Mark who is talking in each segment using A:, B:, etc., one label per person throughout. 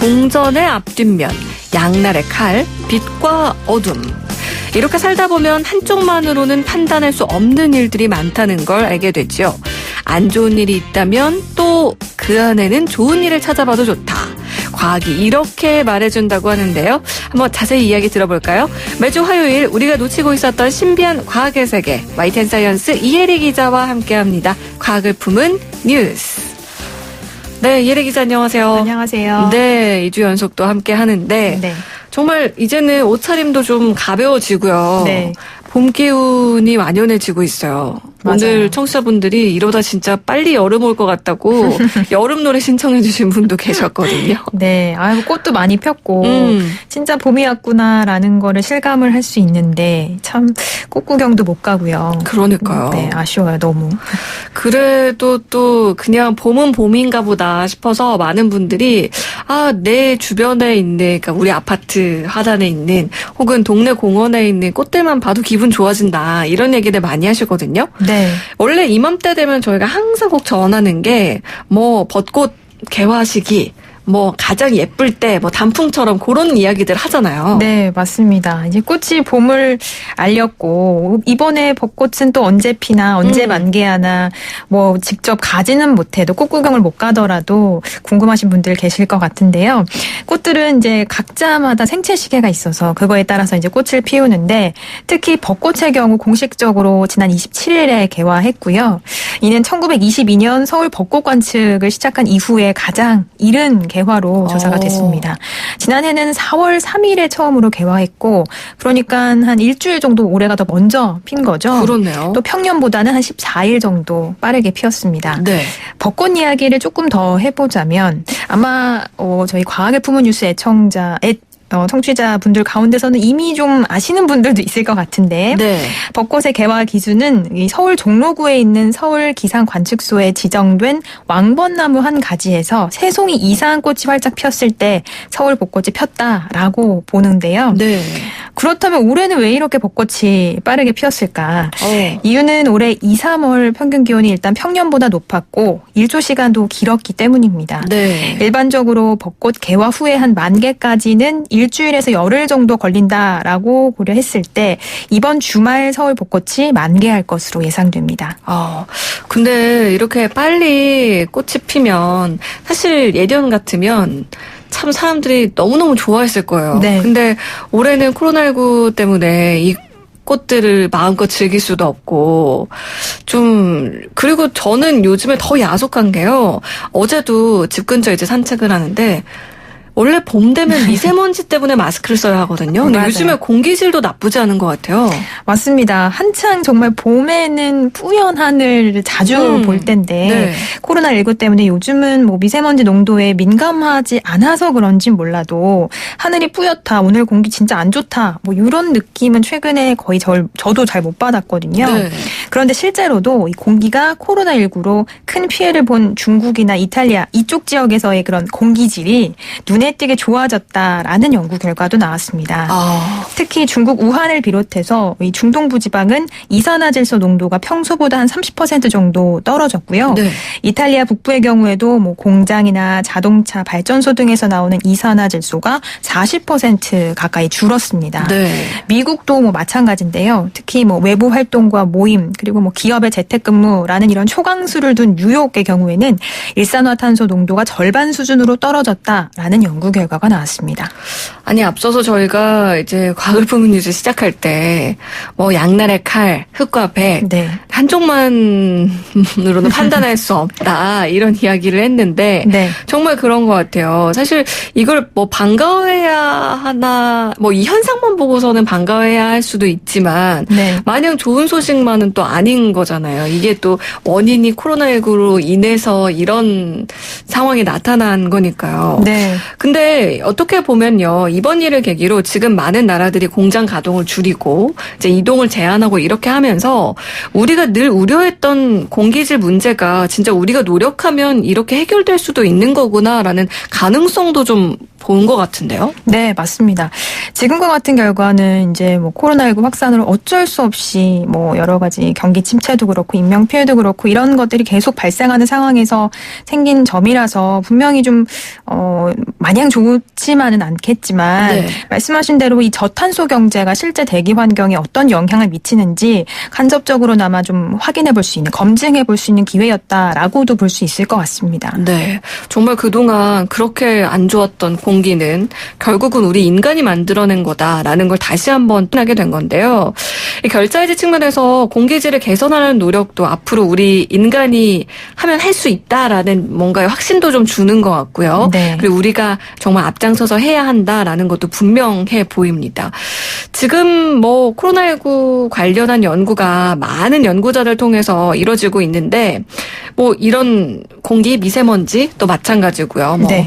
A: 동전의 앞뒷면, 양날의 칼, 빛과 어둠. 이렇게 살다 보면 한쪽만으로는 판단할 수 없는 일들이 많다는 걸 알게 되죠. 안 좋은 일이 있다면 또 그 안에는 좋은 일을 찾아봐도 좋다. 과학이 이렇게 말해준다고 하는데요. 한번 자세히 이야기 들어볼까요? 매주 화요일 우리가 놓치고 있었던 신비한 과학의 세계, YTN 사이언스 이혜리 기자와 함께합니다. 과학을 품은 뉴스. 네, 이혜리 기자 안녕하세요.
B: 안녕하세요.
A: 네, 2주 연속 또 함께 하는데
B: 네.
A: 정말 이제는 옷차림도 좀 가벼워지고요.
B: 네.
A: 봄 기운이 완연해지고 있어요.
B: 맞아요.
A: 오늘 청취자분들이 이러다 진짜 빨리 여름 올 것 같다고 여름 노래 신청해 주신 분도 계셨거든요.
B: 네. 아유, 꽃도 많이 폈고 진짜 봄이 왔구나라는 거를 실감을 할 수 있는데 참 꽃 구경도 못 가고요.
A: 그러니까요.
B: 네, 아쉬워요. 너무.
A: 그래도 또 그냥 봄은 봄인가 보다 싶어서 많은 분들이 내 주변에 있는, 그러니까 우리 아파트 하단에 있는 혹은 동네 공원에 있는 꽃들만 봐도 기분 좋아진다, 이런 얘기들 많이 하시거든요.
B: 네.
A: 원래 이맘때 되면 저희가 항상 꼭 전하는 게 벚꽃 개화 시기, 가장 예쁠 때, 단풍처럼 그런 이야기들 하잖아요.
B: 네, 맞습니다. 이제 꽃이 봄을 알렸고, 이번에 벚꽃은 또 언제 피나, 언제 만개하나, 직접 가지는 못해도, 꽃 구경을 못 가더라도 궁금하신 분들 계실 것 같은데요. 꽃들은 이제 각자마다 생체 시계가 있어서 그거에 따라서 이제 꽃을 피우는데, 특히 벚꽃의 경우 공식적으로 지난 27일에 개화했고요. 이는 1922년 서울 벚꽃 관측을 시작한 이후에 가장 이른 개화로 조사가 됐습니다. 지난해는 4월 3일에 처음으로 개화했고, 그러니까 한 일주일 정도 올해가 더 먼저 핀 거죠.
A: 그렇네요.
B: 또 평년보다는 한 14일 정도 빠르게 피었습니다.
A: 네.
B: 벚꽃 이야기를 조금 더 해보자면 아마 저희 과학을 품은 뉴스 청취자분들 가운데서는 이미 좀 아시는 분들도 있을 것 같은데,
A: 네.
B: 벚꽃의 개화 기준은 이 서울 종로구에 있는 서울 기상관측소에 지정된 왕벚나무 한 가지에서 3송이 이상 꽃이 활짝 폈을 때 서울 벚꽃이 폈다라고 보는데요.
A: 네.
B: 그렇다면 올해는 왜 이렇게 벚꽃이 빠르게 피었을까? 이유는 올해 2, 3월 평균 기온이 일단 평년보다 높았고 일조 시간도 길었기 때문입니다.
A: 네.
B: 일반적으로 벚꽃 개화 후에 한 만개까지는 일주일에서 열흘 정도 걸린다라고 고려했을 때 이번 주말 서울 벚꽃이 만개할 것으로 예상됩니다.
A: 근데 이렇게 빨리 꽃이 피면 사실 예년 같으면 참 사람들이 너무너무 좋아했을 거예요.
B: 네.
A: 근데 올해는 코로나19 때문에 이 꽃들을 마음껏 즐길 수도 없고, 그리고 저는 요즘에 더 야속한 게요. 어제도 집 근처 이제 산책을 하는데, 원래 봄 되면 미세먼지 때문에 마스크를 써야 하거든요. 근데
B: 맞아요.
A: 요즘에 공기질도 나쁘지 않은 것 같아요.
B: 맞습니다. 한창 정말 봄에는 뿌연 하늘을 자주 볼 때인데
A: 네.
B: 코로나19 때문에 요즘은 미세먼지 농도에 민감하지 않아서 그런진 몰라도 하늘이 뿌옇다, 오늘 공기 진짜 안 좋다, 이런 느낌은 최근에 거의 저도 잘 못 받았거든요.
A: 네.
B: 그런데 실제로도 이 공기가 코로나19로 큰 피해를 본 중국이나 이탈리아 이쪽 지역에서의 그런 공기질이 눈에 띄게 좋아졌다라는 연구 결과도 나왔습니다. 특히 중국 우한을 비롯해서 이 중동부 지방은 이산화질소 농도가 평소보다 한 30% 정도 떨어졌고요.
A: 네.
B: 이탈리아 북부의 경우에도 공장이나 자동차 발전소 등에서 나오는 이산화질소가 40% 가까이 줄었습니다.
A: 네.
B: 미국도 마찬가지인데요. 특히 외부 활동과 모임, 그리고 기업의 재택근무라는 이런 초강수를 둔 뉴욕의 경우에는 일산화탄소 농도가 절반 수준으로 떨어졌다라는 연구 결과가 나왔습니다.
A: 아니, 앞서서 저희가 이제 과학을 품은 뉴스 시작할 때, 양날의 칼, 흙과 백,
B: 네.
A: 한쪽만으로는 판단할 수 없다, 이런 이야기를 했는데,
B: 네.
A: 정말 그런 것 같아요. 사실 이걸 반가워해야 하나, 이 현상만 보고서는 반가워해야 할 수도 있지만,
B: 네.
A: 마냥 좋은 소식만은 또 아닌 거잖아요. 이게 또 원인이 코로나19로 인해서 이런 상황이 나타난 거니까요.
B: 네.
A: 근데 어떻게 보면요, 이번 일을 계기로 지금 많은 나라들이 공장 가동을 줄이고 이제 이동을 제한하고 이렇게 하면서 우리가 우리가 늘 우려했던 공기질 문제가 진짜 우리가 노력하면 이렇게 해결될 수도 있는 거구나라는 가능성도 좀 본 것 같은데요.
B: 네, 맞습니다. 지금과 같은 결과는 이제 뭐 코로나19 확산으로 어쩔 수 없이 뭐 여러 가지 경기 침체도 그렇고 인명 피해도 그렇고 이런 것들이 계속 발생하는 상황에서 생긴 점이라서 분명히 좀 마냥 좋지만은 않겠지만
A: 네.
B: 말씀하신 대로 이 저탄소 경제가 실제 대기 환경에 어떤 영향을 미치는지 간접적으로나마 좀 확인해 볼 수 있는, 검증해 볼 수 있는 기회였다라고도 볼 수 있을 것 같습니다.
A: 네. 정말 그동안 그렇게 안 좋았던 공기는 결국은 우리 인간이 만들어낸 거다라는 걸 다시 한번 하게 된 건데요. 이 결자해지 측면에서 공기질을 개선하는 노력도 앞으로 우리 인간이 하면 할 수 있다라는 뭔가의 확신도 좀 주는 것 같고요.
B: 네.
A: 그리고 우리가 정말 앞장서서 해야 한다라는 것도 분명해 보입니다. 지금 뭐 코로나19 관련한 연구가 많은 연구자들 통해서 이루어지고 있는데 뭐 이런 공기 미세먼지 또 마찬가지고요. 뭐
B: 네.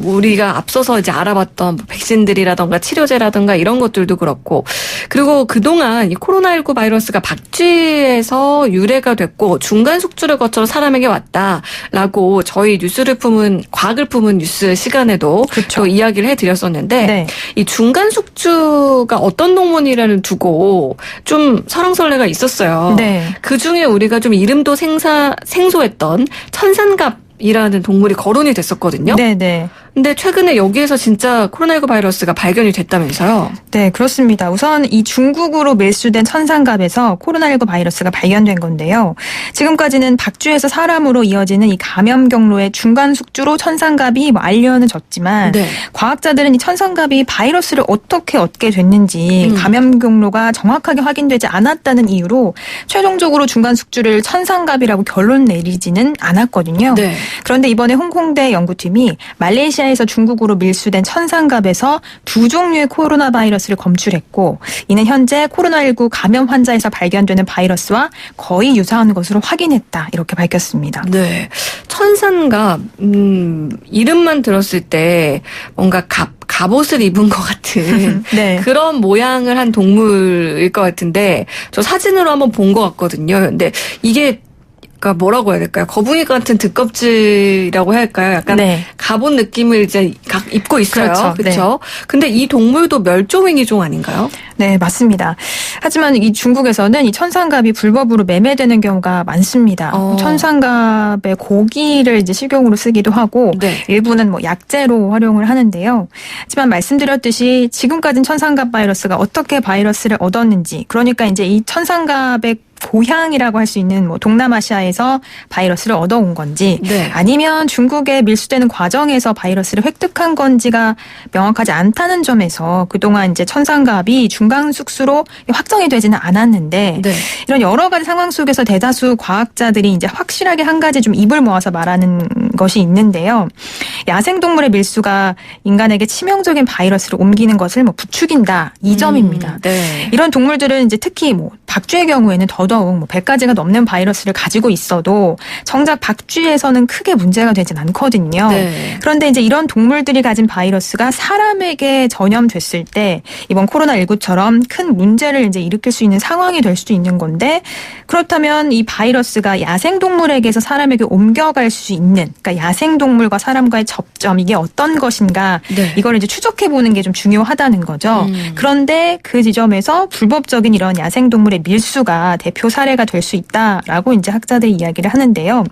A: 우리가 앞서서 이제 알아봤던 백신들이라던가 치료제라던가 이런 것들도 그렇고 그리고 그동안 이 코로나19 바이러스가 박쥐에서 유래가 됐고 중간 숙주를 거쳐 사람에게 왔다라고 저희 과학을 품은 뉴스 시간에도
B: 그렇죠.
A: 또 이야기를 해드렸었는데
B: 네.
A: 이 중간 숙주가 어떤 동물이라는 두고 좀 설왕설래가 있었어요.
B: 네.
A: 그중에 우리가 좀 이름도 생소했던 천산갑이라는 동물이 거론이 됐었거든요.
B: 네, 네.
A: 근데 최근에 여기에서 진짜 코로나19 바이러스가 발견이 됐다면서요?
B: 네, 그렇습니다. 우선 이 중국으로 밀수된 천상갑에서 코로나19 바이러스가 발견된 건데요. 지금까지는 박쥐에서 사람으로 이어지는 이 감염 경로의 중간 숙주로 천상갑이 알려는 졌지만
A: 네.
B: 과학자들은 이 천상갑이 바이러스를 어떻게 얻게 됐는지 감염 경로가 정확하게 확인되지 않았다는 이유로 최종적으로 중간 숙주를 천상갑이라고 결론 내리지는 않았거든요.
A: 네.
B: 그런데 이번에 홍콩대 연구팀이 말레이시아에서 중국으로 밀수된 천상갑에서 2종류의 코로나 바이러스를 검출했고 이는 현재 코로나19 감염 환자에서 발견되는 바이러스와 거의 유사한 것으로 확인했다. 이렇게 밝혔습니다.
A: 네. 천산갑, 이름만 들었을 때 뭔가 갑옷을 입은 것 같은
B: 네.
A: 그런 모양을 한 동물일 것 같은데 저 사진으로 한번 본 것 같거든요. 근데 이게 그러니까 뭐라고 해야 될까요? 거북이 같은 등껍질이라고 해야 할까요? 약간
B: 네.
A: 갑옷 느낌을 이제 입고 있어요.
B: 그렇죠.
A: 그렇죠? 근데 이 동물도 멸종위기종 아닌가요?
B: 네, 맞습니다. 하지만 이 중국에서는 이 천상갑이 불법으로 매매되는 경우가 많습니다. 천상갑의 고기를 이제 식용으로 쓰기도 하고
A: 네.
B: 일부는 뭐 약재로 활용을 하는데요. 하지만 말씀드렸듯이 지금까지는 천상갑 바이러스가 어떻게 바이러스를 얻었는지, 그러니까 이제 이 천상갑의 고향이라고 할 수 있는 뭐 동남아시아에서 바이러스를 얻어온 건지
A: 네.
B: 아니면 중국에 밀수되는 과정에서 바이러스를 획득한 건지가 명확하지 않다는 점에서 그동안 이제 천상갑이 중간숙수로 확정이 되지는 않았는데
A: 네.
B: 이런 여러 가지 상황 속에서 대다수 과학자들이 이제 확실하게 한 가지 좀 입을 모아서 말하는 것이 있는데요. 야생동물의 밀수가 인간에게 치명적인 바이러스를 옮기는 것을 뭐 부추긴다. 이 점입니다.
A: 네.
B: 이런 동물들은 이제 특히 뭐 박쥐의 경우에는 더더욱 뭐 100가지가 넘는 바이러스를 가지고 있어도 정작 박쥐에서는 크게 문제가 되진 않거든요.
A: 네.
B: 그런데 이제 이런 동물들이 가진 바이러스가 사람에게 전염됐을 때 이번 코로나19처럼 큰 문제를 이제 일으킬 수 있는 상황이 될 수도 있는 건데 그렇다면 이 바이러스가 야생동물에게서 사람에게 옮겨갈 수 있는 그러니까 야생동물과 사람과의 접점 이게 어떤 것인가
A: 네.
B: 이걸 이제 추적해 보는 게 좀 중요하다는 거죠. 그런데 그 지점에서 불법적인 이런 야생동물의 밀수가 대표 사례가 될 수 있다라고 이제 학자들이 이야기를 하는데요.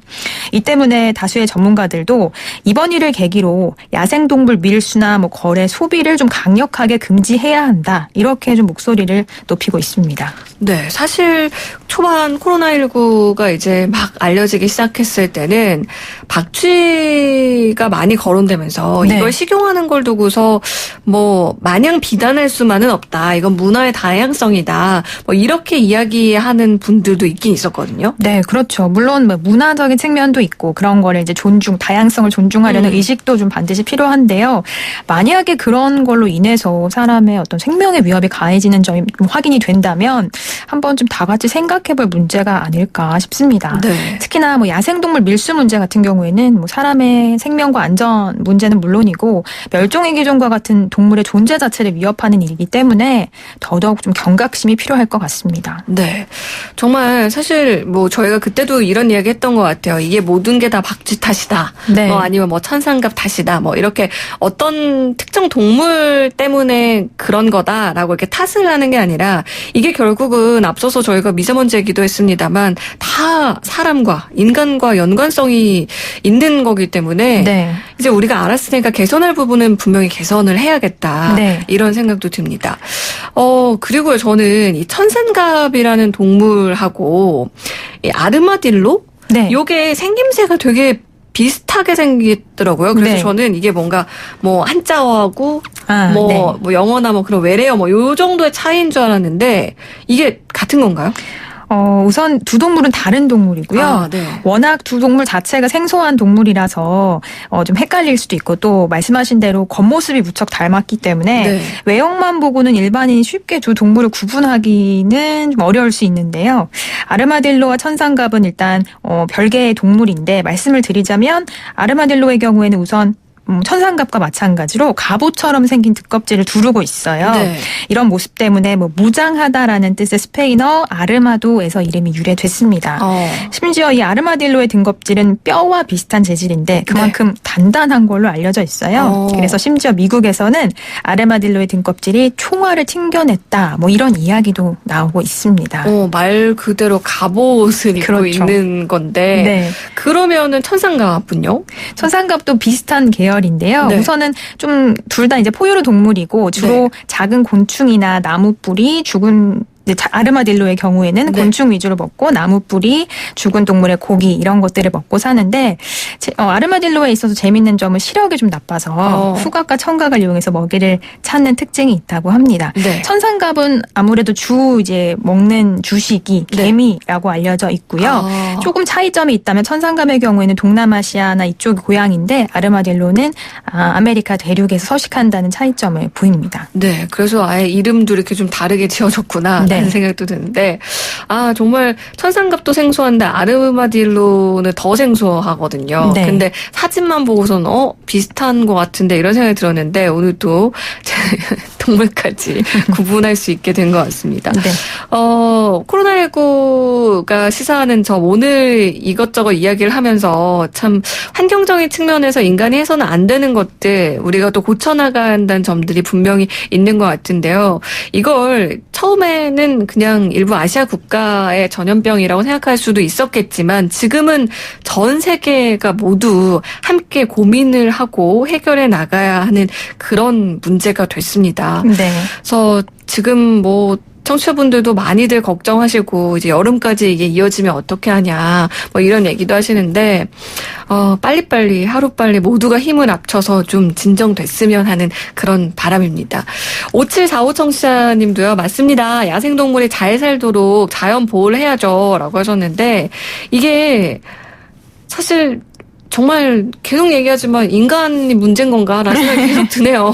B: 이 때문에 다수의 전문가들도 이번 일을 계기로 야생동물 밀수나 뭐 거래, 소비를 좀 강력하게 금지해야 한다. 이렇게 좀 목소리를 높이고 있습니다.
A: 네, 사실 초반 코로나19가 이제 막 알려지기 시작했을 때는 박쥐가 많이 거론되면서
B: 네.
A: 이걸 식용하는 걸 두고서 뭐 마냥 비난할 수만은 없다. 이건 문화의 다양성이다. 뭐 이렇게 이야기하는 분들도 있긴 있었거든요.
B: 네, 그렇죠. 물론 뭐 문화적인 측면도 있고 그런 거를 이제 다양성을 존중하려는 의식도 좀 반드시 필요한데요. 만약에 그런 걸로 인해서 사람의 어떤 생명의 위협이 가해지는 점이 좀 확인이 된다면 한번 좀 다 같이 생각해볼 문제가 아닐까 싶습니다.
A: 네.
B: 특히나 뭐 야생동물 밀수 문제 같은 경우에는 뭐 사람의 생명과 안전 문제는 물론이고 멸종위 기종과 같은 동물의 존재 자체를 위협하는 일이기 때문에 더더욱 좀 경각심이 필요할 것 같습니다.
A: 네. 정말 사실 뭐 저희가 그때도 이런 이야기 했던 것 같아요. 이게 모든 게 다 박쥐 탓이다.
B: 네.
A: 뭐 아니면 뭐 천상갑 탓이다. 뭐 이렇게 어떤 특정 동물 때문에 그런 거다라고 이렇게 탓을 하는 게 아니라 이게 결국은 앞서서 저희가 미세먼지 얘기도 했습니다만 다 사람과 인간과 연관성이 있는 거기 때문에
B: 네.
A: 이제 우리가 알았으니까 개선할 부분은 분명히 개선을 해야겠다.
B: 네.
A: 이런 생각도 듭니다. 그리고요, 저는 이 천상갑이라는 동물하고 이 아르마딜로?
B: 네.
A: 요게 생김새가 되게 비슷하게 생기더라고요. 그래서
B: 네.
A: 저는 이게 뭔가 뭐 한자어하고
B: 네.
A: 뭐 영어나 뭐 그런 외래어 뭐 요 정도의 차이인 줄 알았는데 이게 같은 건가요?
B: 우선 두 동물은 다른 동물이고요.
A: 아, 네.
B: 워낙 두 동물 자체가 생소한 동물이라서 좀 헷갈릴 수도 있고 또 말씀하신 대로 겉모습이 무척 닮았기 때문에
A: 네.
B: 외형만 보고는 일반인이 쉽게 두 동물을 구분하기는 좀 어려울 수 있는데요. 아르마딜로와 천상갑은 일단 별개의 동물인데 말씀을 드리자면 아르마딜로의 경우에는 우선 천상갑과 마찬가지로 갑옷처럼 생긴 등껍질을 두르고 있어요.
A: 네.
B: 이런 모습 때문에 뭐 무장하다라는 뜻의 스페인어 아르마도에서 이름이 유래됐습니다. 심지어 이 아르마딜로의 등껍질은 뼈와 비슷한 재질인데 그만큼 단단한 걸로 알려져 있어요. 그래서 심지어 미국에서는 아르마딜로의 등껍질이 총알을 튕겨냈다. 뭐 이런 이야기도 나오고 있습니다.
A: 말 그대로 갑옷을 입고
B: 그렇죠.
A: 있는 건데
B: 네.
A: 그러면은 천상갑은요?
B: 천상갑도 비슷한 계열인데요.
A: 네.
B: 우선은 좀 둘 다 이제 포유류 동물이고 주로
A: 네.
B: 작은 곤충이나 나무 뿌리, 죽은 아르마딜로의 경우에는
A: 네.
B: 곤충 위주로 먹고 나무 뿌리, 죽은 동물의 고기 이런 것들을 먹고 사는데 아르마딜로에 있어서 재밌는 점은 시력이 좀 나빠서 후각과 청각을 이용해서 먹이를 찾는 특징이 있다고 합니다.
A: 네.
B: 천상갑은 아무래도 이제 먹는 주식이
A: 네.
B: 개미라고 알려져 있고요. 조금 차이점이 있다면 천상갑의 경우에는 동남아시아나 이쪽이 고향인데 아르마딜로는 아메리카 대륙에서 서식한다는 차이점을 보입니다.
A: 네, 그래서 아예 이름도 이렇게 좀 다르게 지어졌구나
B: 네.
A: 하는 생각도 드는데 정말 천상갑도 생소한데 아르마딜로는 더 생소하거든요.
B: 네.
A: 근데 사진만 보고선 비슷한 것 같은데 이런 생각이 들었는데 오늘 또 동물까지 구분할 수 있게 된 것 같습니다.
B: 네.
A: 코로나19가 시사하는 점 오늘 이것저것 이야기를 하면서 참 환경적인 측면에서 인간이 해서는 안 되는 것들 우리가 또 고쳐나가야 한다는 점들이 분명히 있는 것 같은데요. 이걸 처음에는 그냥 일부 아시아 국가의 전염병이라고 생각할 수도 있었겠지만 지금은 전 세계가 모두 함께 고민을 하고 해결해 나가야 하는 그런 문제가 됐습니다.
B: 네.
A: 그래서 지금 청취자분들도 많이들 걱정하시고 이제 여름까지 이게 이어지면 어떻게 하냐 뭐 이런 얘기도 하시는데 빨리빨리 하루빨리 모두가 힘을 합쳐서 좀 진정됐으면 하는 그런 바람입니다. 5745 청취자님도요. 맞습니다. 야생동물이 잘 살도록 자연 보호를 해야죠 라고 하셨는데 이게 사실 정말 계속 얘기하지만 인간이 문제인 건가 라는 생각이 계속 드네요.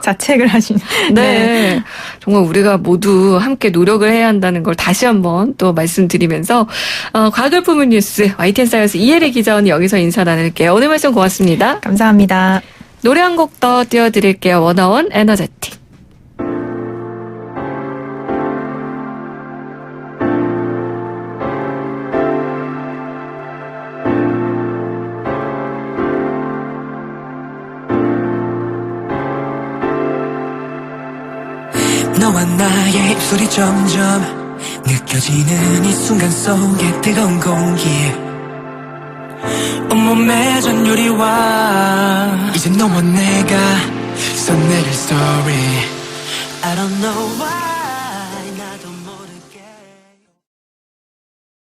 B: 자책을 하시는.
A: 네. 정말 우리가 모두 함께 노력을 해야 한다는 걸 다시 한번 또 말씀드리면서 과학을 품은 뉴스 YTN 사이언스 이혜리 기자는 여기서 인사 나눌게요. 오늘 말씀 고맙습니다.
B: 감사합니다.
A: 노래 한 곡 더 띄워드릴게요. 워너원 에너제틱.
C: 너와 나의 입술이 점점 느껴지는 이 순간 속에 뜨거운 공기 온몸에 전율이와 이제 너와 내가 써내릴 story I don't know why